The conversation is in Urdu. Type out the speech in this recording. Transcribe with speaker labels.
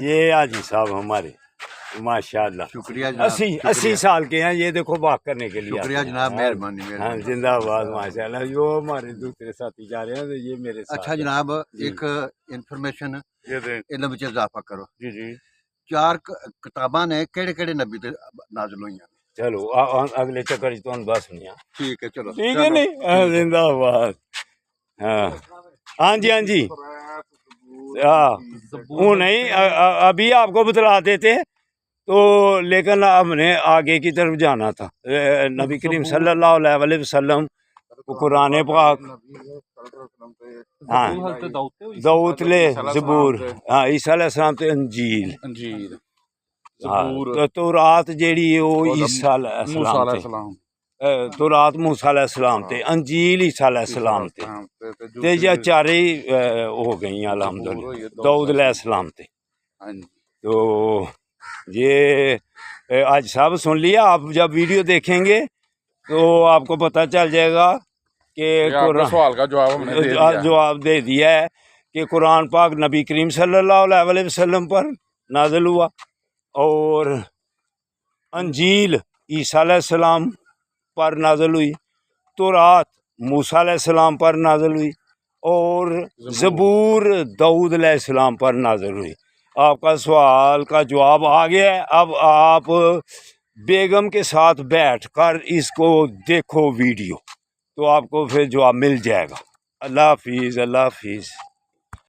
Speaker 1: یہ حاجی صاحب ہمارے ماشاءاللہ
Speaker 2: شکریہ جناب،
Speaker 1: 80 سال کے ہیں، یہ دیکھو واک کرنے کے لیے
Speaker 2: شکریہ
Speaker 1: آتے ہیں۔
Speaker 2: جناب، مہربانی
Speaker 1: ہاں
Speaker 2: مہربانی۔
Speaker 1: زندہ آباد ماشاءاللہ، جو ہمارے دوسرے ساتھی جا رہے ہیں تو یہ میرے ساتھ
Speaker 2: اچھا
Speaker 1: ہیں۔
Speaker 2: جناب،
Speaker 1: جی۔
Speaker 2: ایک انفارمیشن
Speaker 1: یہ دیں۔
Speaker 2: علم وچ اضافہ کرو،
Speaker 1: جی جی
Speaker 2: 4 کتاباں نے کہڑے نبی تے نازل ہوئی ہیں؟
Speaker 1: چلو اگلے چکر تو بس نہیں
Speaker 2: ٹھیک ہے، چلو
Speaker 1: ٹھیک ہے نہیں زندہ آباد۔ ہاں ہاں جی ہاں جی ہاں وہ نہیں ابھی آپ کو بتلا دیتے تو، لیکن ہم نے آگے کی طرف جانا تھا۔ نبی کریم صلی اللہ علیہ وسلم قرآن پاک، ہاں داؤد لے زبور، ہاں عیسیٰ علیہ السلام تے انجیل، تو تورات جیڑی ہے وہ عیسیٰ علیہ السلام تے، تورات موسیٰ علیہ السلام تے، انجیل عیسیٰ علیہ السلام تے، تے یہ چارے ہی ہو گئی ہیں الحمدللہ داؤد علیہ السلام تے۔ تو یہ آج صاحب سن لیا، آپ جب ویڈیو دیکھیں گے تو آپ کو پتہ چل جائے گا کہ
Speaker 3: سوال کا
Speaker 1: جواب دے دیا ہے کہ قرآن پاک نبی کریم صلی اللہ علیہ وسلم پر نازل ہوا، اور انجیل عیسیٰ علیہ السلام پر نازل ہوئی، تورات موسیٰ علیہ السلام پر نازل ہوئی، اور زبور داؤد علیہ السلام پر نازل ہوئی۔ آپ کا سوال کا جواب آ گیا ہے، اب آپ بیگم کے ساتھ بیٹھ کر اس کو دیکھو ویڈیو، تو آپ کو پھر جواب مل جائے گا۔ اللہ حافظ، اللہ حافظ۔